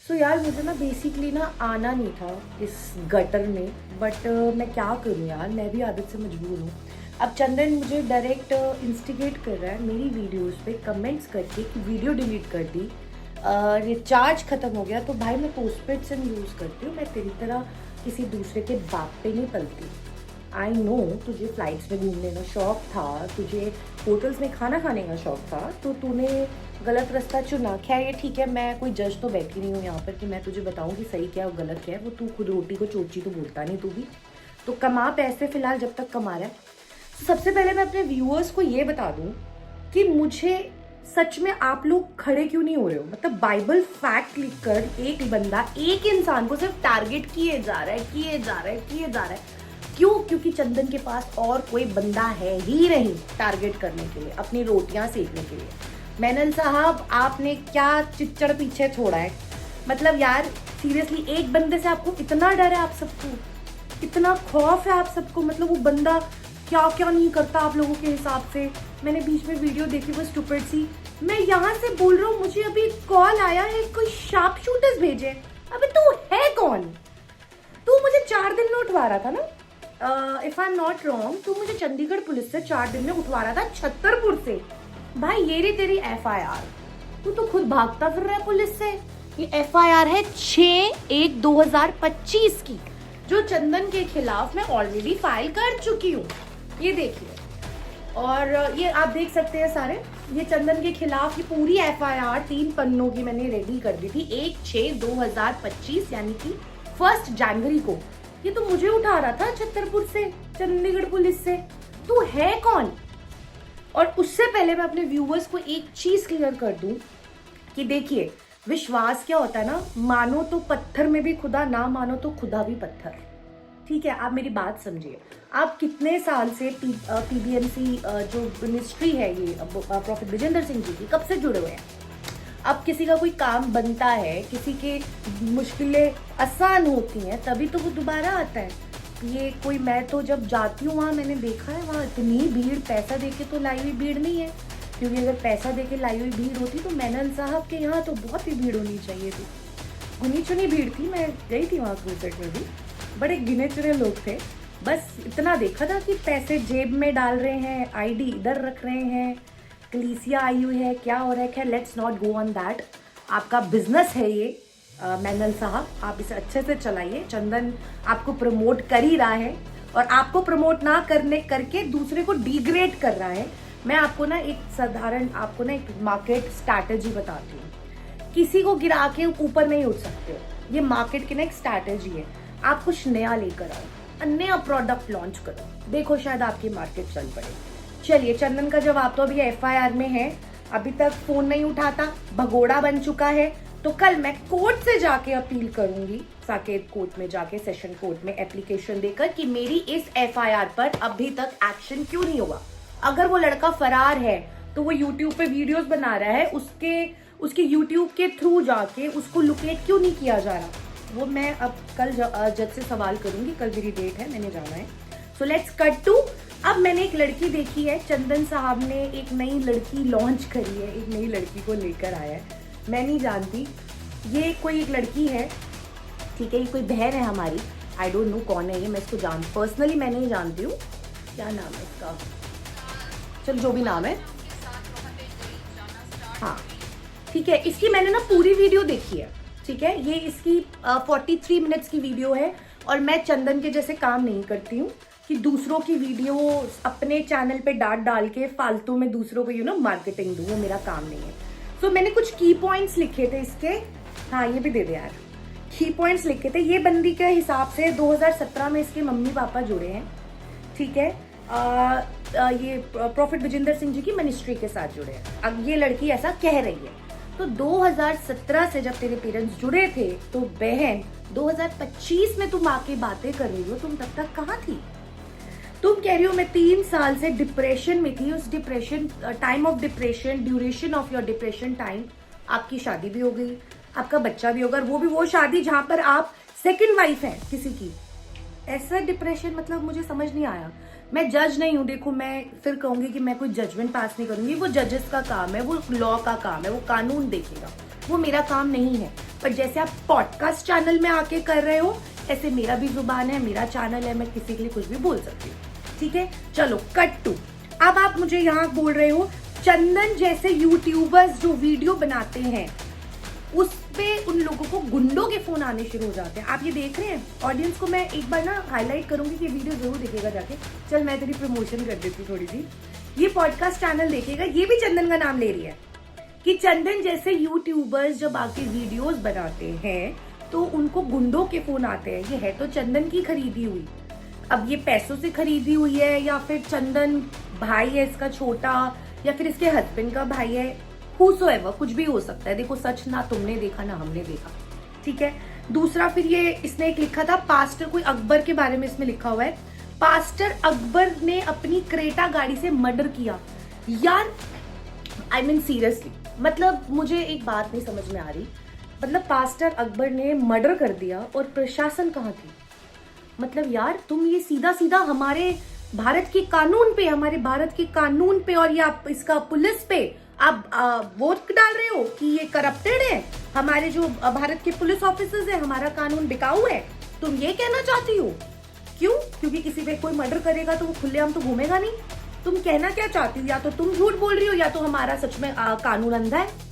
सो यार मुझे ना बेसिकली ना आना नहीं था इस गटर में, बट मैं क्या करूँ यार, मैं भी आदत से मजबूर हूँ। अब चंदन मुझे डायरेक्ट इंस्टिगेट कर रहा है मेरी वीडियोस पे कमेंट्स करके कि वीडियो डिलीट कर दी, रिचार्ज ख़त्म हो गया। तो भाई मैं पोस्टपेड सिम यूज़ करती हूँ, मैं तेरी तरह किसी दूसरे के बाप पे नहीं पलती। आई नो तुझे फ्लाइट्स में घूमने का शौक था, तुझे होटल्स में खाना खाने का शौक था, तो तूने गलत रास्ता चुना। खैर ये ठीक है, मैं कोई जज तो बैठी नहीं हूँ यहाँ पर कि मैं तुझे बताऊँ कि सही क्या है और गलत क्या है। वो तू खुद रोटी को चोची तो बोलता नहीं तू भी, तो कमा पैसे फिलहाल जब तक कमा रहा है। तो सबसे पहले मैं अपने व्यूअर्स को ये बता दूँ कि मुझे सच में आप लोग खड़े क्यों नहीं हो रहे हो। मतलब बाइबल फैक्ट लिख कर एक बंदा एक इंसान को सिर्फ टारगेट किए जा रहा है, किए जा रहा है, किए जा रहा है। क्यों? क्योंकि चंदन के पास और कोई बंदा है ही नहीं टारगेट करने के लिए, अपनी रोटियां सेकने के लिए। मेनन साहब आपने क्या चिच्चड़ पीछे छोड़ा है। मतलब यार सीरियसली एक बंदे से आपको इतना डर है, आप सबको इतना खौफ है आप सबको। मतलब वो बंदा क्या क्या नहीं करता आप लोगों के हिसाब से। मैंने बीच में वीडियो देखी वो स्टूपिड सी, मैं यहाँ से बोल रहा हूँ मुझे अभी कॉल आया है, कोई शार्प शूटर्स भेजे। अबे तू है कौन? तू मुझे 4 दिन में उठवा रहा था ना, if I am not wrong, तू मुझे चंडीगढ़ पुलिस से 4 दिन में उठवा रहा था छतरपुर से। भाई ये रही तेरी FIR, तू तो खुद भागता फिर रहा है पुलिस से। ये FIR है 6/1/2025 की, जो चंदन के खिलाफ मैं ऑलरेडी फाइल कर चुकी हूँ। ये देखिए, और ये आप देख सकते हैं सारे, ये चंदन के खिलाफ ये पूरी FIR 3 पन्नों की मैंने रेडी कर दी थी 1/6/2025 यानी कि 1 जनवरी को। ये तो मुझे उठा रहा था छतरपुर से, चंडीगढ़ पुलिस से। तू है कौन? और उससे पहले मैं अपने व्यूअर्स को एक चीज क्लियर कर दूं कि देखिए विश्वास क्या होता है ना, मानो तो पत्थर में भी खुदा, ना मानो तो खुदा भी पत्थर। ठीक है, आप मेरी बात समझिए। आप कितने साल से PBMC जो मिनिस्ट्री है ये प्रॉफेट विजेंद्र सिंह जी की, कब से जुड़े हुए हैं? अब किसी का कोई काम बनता है, किसी के मुश्किलें आसान होती हैं, तभी तो वो दोबारा आता है। ये कोई, मैं तो जब जाती हूँ वहाँ मैंने देखा है, वहाँ इतनी भीड़ पैसा देके तो लाई हुई भीड़ नहीं है। क्योंकि अगर पैसा देके लाई हुई भीड़ होती तो मेनन साहब के यहाँ तो बहुत ही भीड़ होनी चाहिए थी। गुनी चुनी भीड़ थी, मैं गई थी वहाँ क्रूसेट में भी, बड़े गिने चुने लोग थे। बस इतना देखा था कि पैसे जेब में डाल रहे हैं, ID इधर रख रहे हैं, कलीसिया आई हुई है, क्या हो रहा है। खैर let's not go on that. आपका बिजनेस है ये मेनन साहब, आप इसे अच्छे से चलाइए। चंदन आपको प्रमोट कर ही रहा है, और आपको प्रमोट ना करने करके दूसरे को डिग्रेड कर रहा है। मैं आपको ना एक साधारण, आपको ना एक मार्केट स्ट्रैटेजी बताती हूँ। किसी को गिरा के ऊपर नहीं उठ सकते हो, ये मार्केट की ना एक स्ट्रैटेजी है। आप कुछ नया लेकर आओ, नया प्रोडक्ट लॉन्च करो, देखो शायद आपकी मार्केट चल पड़े। चलिए, चंदन का जवाब तो अभी FIR में है, अभी तक फोन नहीं उठाता, भगोड़ा बन चुका है। तो कल मैं कोर्ट से जाके अपील करूंगी, साकेत कोर्ट में जाके, सेशन कोर्ट में एप्लीकेशन देकर कि मेरी इस FIR पर अभी तक एक्शन क्यों नहीं हुआ। अगर वो लड़का फरार है तो वो यूट्यूब पे वीडियोस बना रहा है, उसके यूट्यूब के थ्रू जाके उसको लोकेट क्यों नहीं किया जा रहा। वो मैं अब कल जज से सवाल करूंगी, कल मेरी डेट है, मैंने जाना है। सो लेट्स कट टू, अब मैंने एक लड़की देखी है, चंदन साहब ने एक नई लड़की लॉन्च करी है, एक नई लड़की को लेकर आया है। मैं नहीं जानती, ये कोई एक लड़की है, ठीक है, ये कोई बहन है हमारी, आई डोंट नो कौन है ये, मैं इसको पर्सनली मैं नहीं जानती हूँ। क्या नाम है इसका, चल जो भी नाम है, हाँ ठीक है। इसकी मैंने ना पूरी वीडियो देखी है, ठीक है, ये इसकी 43 मिनट्स की वीडियो है। और मैं चंदन के जैसे काम नहीं करती हूँ कि दूसरों की वीडियो अपने चैनल पे डाल के फालतू में दूसरों को मार्केटिंग दूँ, वो मेरा काम नहीं है। तो मैंने कुछ की पॉइंट्स लिखे थे इसके, हाँ ये भी दे दे यार, की पॉइंट्स लिखे थे। ये बंदी के हिसाब से 2017 में इसके मम्मी पापा जुड़े हैं, ठीक है, ये प्रॉफेट विजेंद्र सिंह जी की मिनिस्ट्री के साथ जुड़े हैं। अब ये लड़की ऐसा कह रही है, तो 2017 से जब तेरे पेरेंट्स जुड़े थे तो बहन 2025 में तुम आके बातें कर रही हो, तुम तब तक कहाँ थी? तुम कह रही हो मैं 3 साल से डिप्रेशन में थी, उस depression time of depression, duration of your depression time, आपकी शादी भी हो गई, आपका बच्चा भी होगा, वो भी वो शादी जहां पर आप सेकंड वाइफ हैं किसी की। ऐसा डिप्रेशन, मतलब मुझे समझ नहीं आया। मैं जज नहीं हूँ, देखो मैं फिर कहूंगी कि मैं कोई जजमेंट पास नहीं करूंगी, वो जजेस का काम है, वो लॉ का काम है, वो कानून देखेगा। वो मेरा काम नहीं है। पर जैसे आप पॉडकास्ट चैनल में आके कर रहे हो, ऐसे मेरा भी जुबान है, मेरा चैनल है, मैं किसी के लिए कुछ भी बोल सकती हूँ, ठीक है। चलो कट टू, अब आप मुझे यहाँ बोल रहे हो चंदन जैसे यूट्यूबर्स जो वीडियो बनाते हैं उस पे उन लोगों को गुंडों के फोन आने शुरू हो जाते हैं। आप ये देख रहे हैं, ऑडियंस को मैं एक बार ना हाईलाइट करूंगी कि ये वीडियो जरूर देखेगा जाके। चल मैं तेरी प्रमोशन कर देती हूँ थोड़ी सी। ये पॉडकास्ट चैनल देखेगा, ये भी चंदन का नाम ले रही है कि चंदन जैसे यूट्यूबर्स जब आके वीडियोस बनाते हैं तो उनको गुंडों के फोन आते हैं। ये है तो चंदन की खरीदी हुई, अब ये पैसों से खरीदी हुई है या फिर चंदन भाई है इसका छोटा, या फिर इसके हस्बैंड का भाई है, whosoever, कुछ भी हो सकता है। देखो सच ना तुमने देखा ना हमने देखा, ठीक है। दूसरा फिर ये इसने एक लिखा था पास्टर, कोई अकबर के बारे में इसमें लिखा हुआ है, पास्टर अकबर ने अपनी क्रेटा गाड़ी से मर्डर किया। यार आई मीन सीरियसली, मतलब मुझे एक बात नहीं समझ में आ रही, मतलब पास्टर अकबर ने मर्डर कर दिया और प्रशासन कहाँ थी? मतलब यार तुम ये सीधा सीधा हमारे भारत के कानून पे, हमारे भारत के कानून पे और ये आप इसका पुलिस पे आप वोट डाल रहे हो कि ये करप्टेड है। हमारे जो भारत के पुलिस ऑफिसर्स है, हमारा कानून बिकाऊ है, तुम ये कहना चाहती हो? क्यों? क्योंकि किसी पे कोई मर्डर करेगा तो वो खुलेआम तो घूमेगा नहीं। तुम कहना क्या चाहती हो? या तो तुम झूठ बोल रही हो या तो हमारा सच में कानून अंधा है।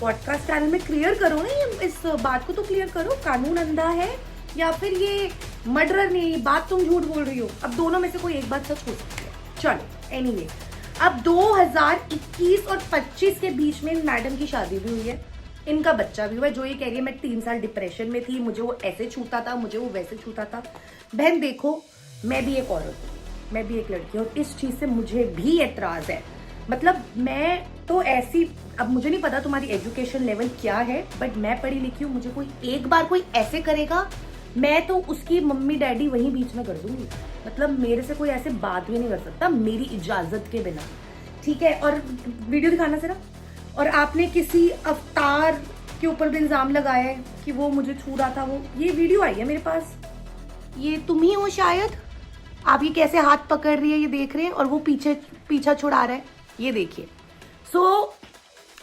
पॉडकास्ट चैनल में क्लियर करो ना, इस बात को तो क्लियर करो, कानून अंधा है या फिर ये मर्डर नहीं, बात तुम झूठ बोल रही हो। अब दोनों में से कोई एक बात सच हो सकती है। चलो एनीवे, अब 2021 और 25 के बीच में इन मैडम की शादी भी हुई है, इनका बच्चा भी हुआ है। जो ये कह रही है मैं 3 साल डिप्रेशन में थी, मुझे वो ऐसे छूता था, मुझे वो वैसे छूता था। बहन देखो, मैं भी एक औरत हूँ, मैं भी एक लड़की हूँ और इस चीज से मुझे भी एतराज है। मतलब मैं तो ऐसी, अब मुझे नहीं पता तुम्हारी एजुकेशन लेवल क्या है, बट मैं पढ़ी लिखी हूँ, मुझे कोई एक बार कोई ऐसे करेगा मैं तो उसकी मम्मी डैडी वहीं बीच में कर दूंगी। मतलब मेरे से कोई ऐसे बात भी नहीं कर सकता मेरी इजाजत के बिना, ठीक है। और वीडियो दिखाना जरा। और आपने किसी अवतार के ऊपर भी इल्जाम लगाया है कि वो मुझे छू रहा था, वो ये वीडियो आई है मेरे पास, ये तुम ही हो शायद। आप ये कैसे हाथ पकड़ रही है ये देख रहे हैं और वो पीछा छुड़ा रहा है, ये देखिए। सो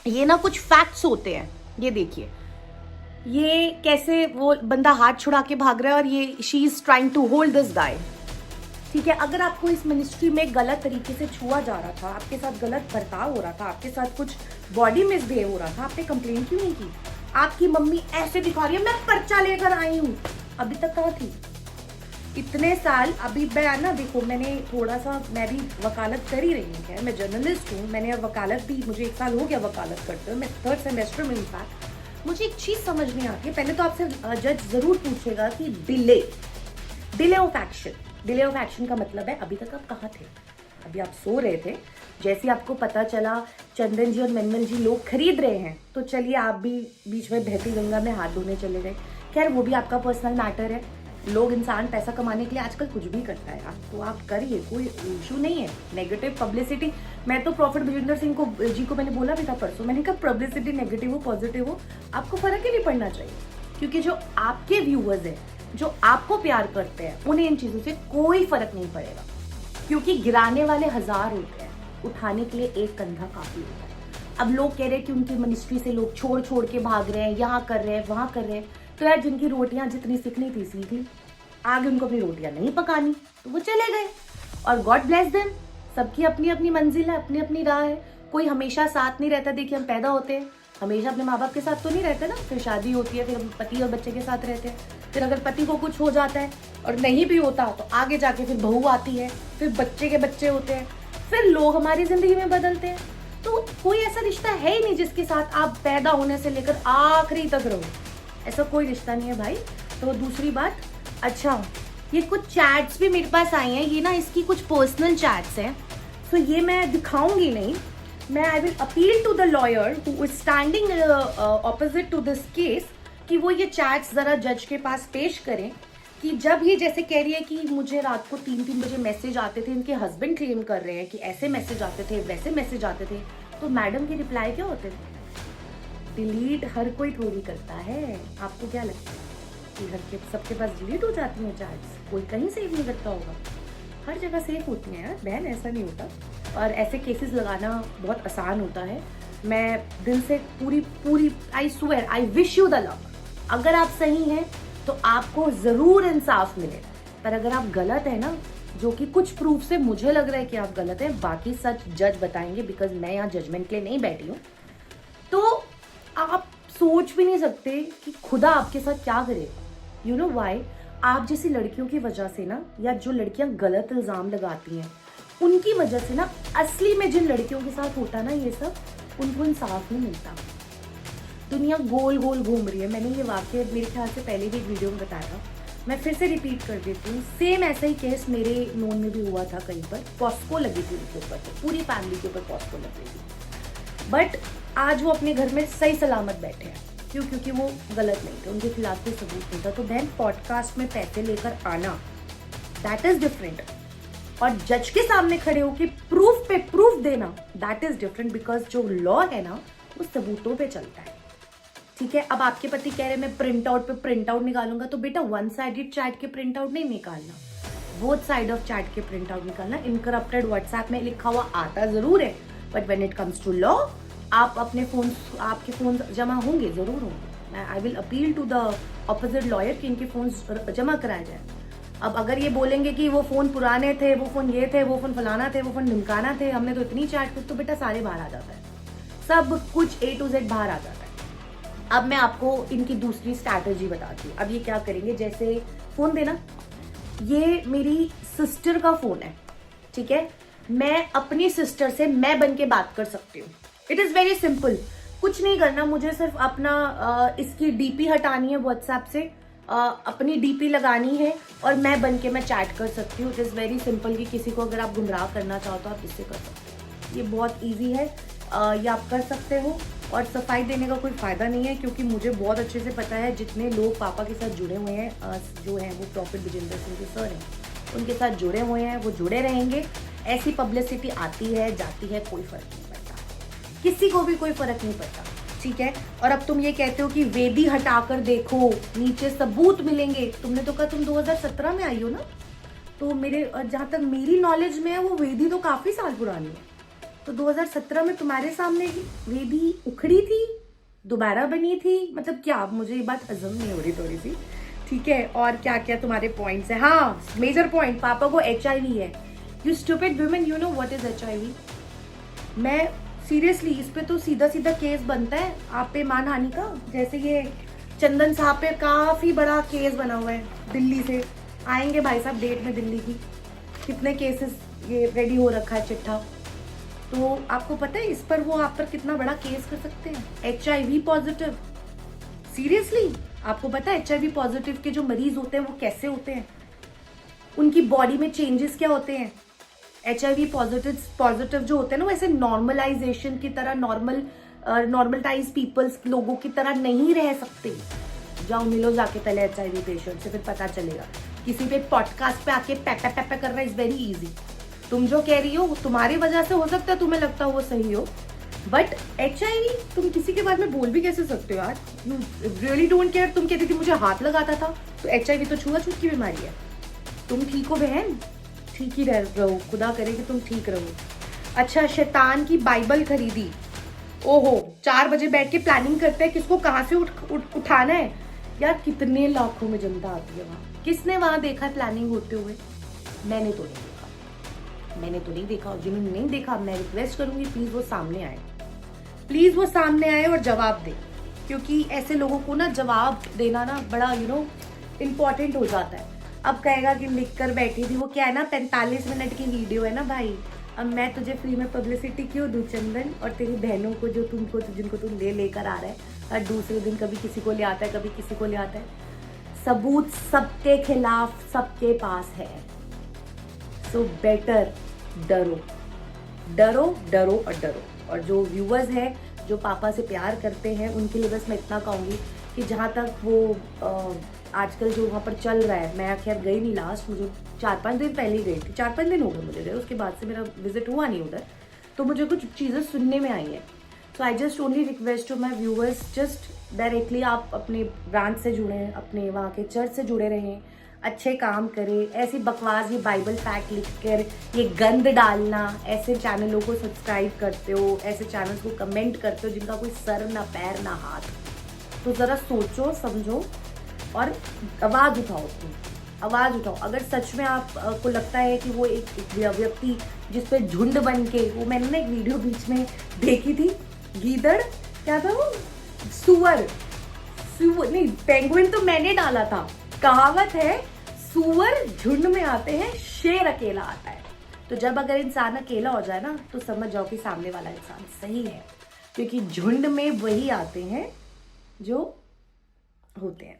ये ना कुछ फैक्ट्स होते हैं, ये देखिए ये कैसे वो बंदा हाथ छुड़ा के भाग रहा है और ये she is trying to hold this guy, ठीक है। अगर आपको इस मिनिस्ट्री में गलत तरीके से छुआ जा रहा था, आपके साथ गलत बर्ताव हो रहा था, आपके साथ कुछ बॉडी मिसबिहेव हो रहा था, आपने कंप्लेन क्यों नहीं की? आपकी मम्मी ऐसे दिखा रही है मैं पर्चा लेकर आई हूँ, अभी तक कहाँ थी? इतने साल अभी मैं ना, देखो मैंने थोड़ा सा, मैं भी वकालत कर ही रही हूँ, मैं जर्नलिस्ट हूँ, मैंने अब वकालत भी, मुझे 1 साल हो गया वकालत करते हुए, मैं 3rd सेमेस्टर में। इनफैक्ट मुझे एक चीज समझ नहीं आती है, पहले तो आपसे जज जरूर पूछेगा कि डिले ऑफ एक्शन का मतलब है अभी तक आप कहाँ थे? अभी आप सो रहे थे, जैसे आपको पता चला चंदन जी और मनमल जी लोग खरीद रहे हैं तो चलिए आप भी बीच में बहती गंगा में हाथ धोने चले गए। खैर वो भी आपका पर्सनल मैटर है, लोग इंसान पैसा कमाने के लिए आजकल कुछ भी करता है, तो आप करिए, कोई इशू नहीं है। नेगेटिव पब्लिसिटी, मैं तो प्रॉफिट विजेंद्र सिंह को जी को मैंने बोला भी था परसों, मैंने कहा पब्लिसिटी नेगेटिव हो पॉजिटिव हो आपको फर्क ही नहीं पड़ना चाहिए, क्योंकि जो आपके व्यूअर्स हैं, जो आपको प्यार करते हैं, उन्हें इन चीजों से कोई फर्क नहीं पड़ेगा, क्योंकि गिराने वाले 1000 होते हैं, उठाने के लिए एक कंधा काफी होता है। अब लोग कह रहे हैं कि उनकी मिनिस्ट्री से लोग छोड़ के भाग रहे हैं, यहाँ कर रहे हैं वहां कर रहे हैं, तो यार जिनकी रोटियां जितनी सीखनी थी सीख ली, आगे उनको अपनी रोटियां नहीं पकानी तो वो चले गए, और गॉड ब्लेस देम। सबकी अपनी अपनी मंजिल है, अपनी अपनी राह है, कोई हमेशा साथ नहीं रहता। देखिए हम पैदा होते हैं, हमेशा अपने माँ बाप के साथ तो नहीं रहते ना, फिर शादी होती है, फिर हम पति और बच्चे के साथ रहते हैं, फिर अगर पति को कुछ हो जाता है और नहीं भी होता तो आगे जाके फिर बहू आती है, फिर बच्चे के बच्चे होते हैं, फिर लोग हमारी जिंदगी में बदलते हैं। तो कोई ऐसा रिश्ता है ही नहीं जिसके साथ आप पैदा होने से लेकर आखिरी तक रहो, ऐसा कोई रिश्ता नहीं है भाई। तो दूसरी बात, अच्छा ये कुछ चैट्स भी मेरे पास आई हैं, ये ना इसकी कुछ पर्सनल चैट्स हैं, तो ये मैं दिखाऊंगी नहीं, मैं I will appeal to the lawyer who is standing opposite to this case कि वो ये चैट्स जरा जज के पास पेश करें कि जब ये जैसे कह रही है कि मुझे रात को 3-3 बजे मैसेज आते थे, इनके हस्बैंड क्लेम कर रहे हैं कि ऐसे मैसेज आते थे वैसे मैसेज आते थे, तो मैडम के रिप्लाई क्या होते थे? डिलीट हर कोई थोड़ी करता है, आपको क्या लगता है कि घर के सबके पास डिलीट हो जाती हैं चैट्स? कोई कहीं सेव नहीं करता होगा, हर जगह सेव होती हैं यार बहन, ऐसा नहीं होता। और ऐसे केसेस लगाना बहुत आसान होता है, मैं दिल से पूरी पूरी I swear, I wish you the luck. अगर आप सही हैं तो आपको जरूर इंसाफ मिले, पर अगर आप गलत है ना, जो कि कुछ प्रूफ से मुझे लग रहा है कि आप गलत हैं, बाकी सच जज बताएंगे, बिकॉज मैं यहाँ जजमेंट के लिए नहीं बैठी हूँ। तो आप सोच भी नहीं सकते कि खुदा आपके साथ क्या करेगा। You know why? आप जैसी लड़कियों की वजह से ना, या जो लड़कियां गलत इल्जाम लगाती हैं उनकी वजह से ना, असली में जिन लड़कियों के साथ होता ना ये सब, उनको इंसाफ नहीं मिलता। दुनिया गोल गोल घूम रही है। मैंने ये वाक्य मेरे ख्याल से पहले भी एक वीडियो में बताया था, मैं फिर से रिपीट कर देती हूँ। सेम ऐसा ही केस मेरे नोन में भी हुआ था। कहीं पर पॉस्को लगी थी उनके ऊपर, तो पूरी फैमिली के ऊपर पॉस्को लग रही थी, बट आज वो अपने घर में सही सलामत बैठे हैं। क्यों? क्योंकि वो गलत नहीं थे, उनके खिलाफ कोई सबूत नहीं था। तो देन पॉडकास्ट में पैसे लेकर आना, दैट इज डिफरेंट, और जज के सामने खड़े होकर प्रूफ पे प्रूफ देना, दैट इज डिफरेंट। बिकॉज जो लॉ है ना, वो सबूतों पे चलता है। ठीक है, अब आपके पति कह रहे मैं प्रिंट आउट पे प्रिंट आउट निकालूंगा, तो बेटा वन साइडेड चैट के प्रिंट आउट नहीं निकालना, बोथ साइड ऑफ चैट के प्रिंट आउट निकालना। इनकरप्टेड व्हाट्सएप में लिखा हुआ आता जरूर है, but when it comes to law, आप अपने फोन, आपके फोन जमा होंगे, जरूर होंगे। I will appeal to the opposite lawyer कि इनके फोन जमा कराए जाए। अब अगर ये बोलेंगे कि वो फोन पुराने थे, वो फोन ये थे, वो फोन फलाना थे, वो फोन ढिमकाना थे, हमने तो इतनी चैट की, तो बेटा सारे बाहर आ जाता है, सब कुछ A to Z बाहर आ जाता है। अब मैं आपको इनकी दूसरी स्ट्रैटेजी बताती हूँ। अब ये क्या करेंगे, जैसे फोन देना, ये मेरी सिस्टर का फोन है, ठीक है, मैं अपनी सिस्टर से मैं बन के बात कर सकती हूँ। इट इज वेरी सिंपल, कुछ नहीं करना मुझे, सिर्फ अपना इसकी DP हटानी है व्हाट्सएप से, अपनी DP लगानी है, और मैं बन के मैं चैट कर सकती हूँ। इट इज वेरी सिंपल, कि किसी को अगर आप गुमराह करना चाहो तो आप इससे कर सकते हो। ये बहुत ईजी है, ये आप कर सकते हो। और सफाई देने का कोई फायदा नहीं है, क्योंकि मुझे बहुत अच्छे से पता है जितने लोग पापा के साथ जुड़े हुए हैं, जो हैं वो प्रॉफिट विजेंद्र सिंह के सर हैं, उनके साथ जुड़े हुए हैं, वो जुड़े रहेंगे। ऐसी पब्लिसिटी आती है जाती है, कोई फर्क नहीं पड़ता, किसी को भी कोई फर्क नहीं पड़ता, ठीक है। और अब तुम ये कहते हो कि वेदी हटाकर देखो, नीचे सबूत मिलेंगे। तुमने तो कहा तुम 2017 में आई हो ना, तो मेरे जहां तक मेरी नॉलेज में है, वो वेदी तो काफी साल पुरानी है। तो 2017 में तुम्हारे सामने वेदी उखड़ी थी, दोबारा बनी थी, मतलब क्या? मुझे ये बात हजम नहीं हो रही थोड़ी सी, ठीक है। और क्या क्या तुम्हारे पॉइंट्स है? हाँ, मेजर पॉइंट, पापा को HIV है। You stupid women, you know what is HIV? मैं सीरियसली, इस पे तो सीधा सीधा केस बनता है आप पे मानहानि का। जैसे ये चंदन साहब पे काफी बड़ा केस बना हुआ है, दिल्ली से आएंगे भाई साहब डेट में, दिल्ली की कितने केसेस ये रेडी हो रखा है चिट्ठा। तो आपको पता है इस पर वो आप पर कितना बड़ा केस कर सकते हैं? HIV पॉजिटिव, सीरियसली आपको पता है HIV पॉजिटिव के जो मरीज होते हैं वो कैसे होते हैं, उनकी बॉडी में चेंजेस क्या होते हैं? HIV पॉजिटिव जो होते हैं ना, वैसे नॉर्मलाइजेशन की तरह, नॉर्मलाइज पीपल्स लोगों की तरह नहीं रह सकते। जाओ मिलो जाके पहले HIV पेशेंट से, फिर पता चलेगा। किसी पे पॉडकास्ट पे आके पैपा पैपा करना इज वेरी इजी। तुम जो कह रही हो तुम्हारी वजह से हो सकता है तुम्हें लगता हो वो सही हो, बट HIV तुम किसी के बारे में बोल भी कैसे सकते हो यार? You really don't care. तुम कहती थी मुझे हाथ लगाता था, तो HIV तो छुआछूत की बीमारी है। तुम ठीक हो बहन, ठीक ही रहो, खुदा करे कि तुम ठीक रहो। अच्छा, शैतान की बाइबल खरीदी, ओहो 4 बजे बैठ के प्लानिंग करते हैं किसको कहाँ से उठाना है। यार कितने लाखों में जनता आती है वहाँ, किसने वहाँ देखा प्लानिंग होते हुए? मैंने तो नहीं देखा, और जिन्होंने नहीं देखा मैं रिक्वेस्ट करूंगी प्लीज वो सामने आए, प्लीज वो सामने आए और जवाब दे, क्योंकि ऐसे लोगों को ना जवाब देना ना बड़ा इम्पोर्टेंट हो जाता है। अब कहेगा कि लिख कर बैठी थी, वो क्या है ना 45 मिनट की वीडियो है ना भाई। अब मैं तुझे फ्री में पब्लिसिटी क्यों दूं चंदन, और तेरी बहनों को जो जिनको तुम लेकर आ रहा है, हर दूसरे दिन कभी किसी को ले आता है, कभी किसी को ले आता है। सबूत सबके खिलाफ सबके पास है, सो बेटर डरो डरो डरो और डरो। और जो व्यूअर्स हैं जो पापा से प्यार करते हैं, उनके लिए बस मैं इतना कहूँगी कि जहाँ तक वो आजकल जो वहाँ पर चल रहा है, मैं खैर गई नहीं, लास्ट मुझे 4-5 दिन पहले ही गई थी, 4-5 दिन हो गए मुझे गए, उसके बाद से मेरा विजिट हुआ नहीं उधर, तो मुझे कुछ चीज़ें सुनने में आई हैं। So I just only request to my viewers, just directly आप अपने ब्रांच से जुड़ें, अपने वहाँ के चर्च से जुड़े रहें, अच्छे काम करे, ऐसी बकवास ये बाइबल फैक्ट लिख कर ये गंद डालना, ऐसे चैनलों को सब्सक्राइब करते हो, ऐसे चैनल्स को कमेंट करते हो जिनका कोई सर ना पैर ना हाथ। तो ज़रा सोचो समझो और आवाज़ उठाओ, तुम आवाज़ उठाओ। अगर सच में आपको लगता है कि वो एक व्यक्ति जिस पे झुंड बन के, वो मैंने ना एक वीडियो बीच में देखी थी, गीदड़ क्या था वो, सुअर नहीं, पेंगुइन तो मैंने डाला था। कहावत है सुअर झुंड में आते हैं, शेर अकेला आता है। तो जब अगर इंसान अकेला हो जाए ना, तो समझ जाओ कि सामने वाला इंसान सही है, क्योंकि झुंड में वही आते हैं जो होते हैं।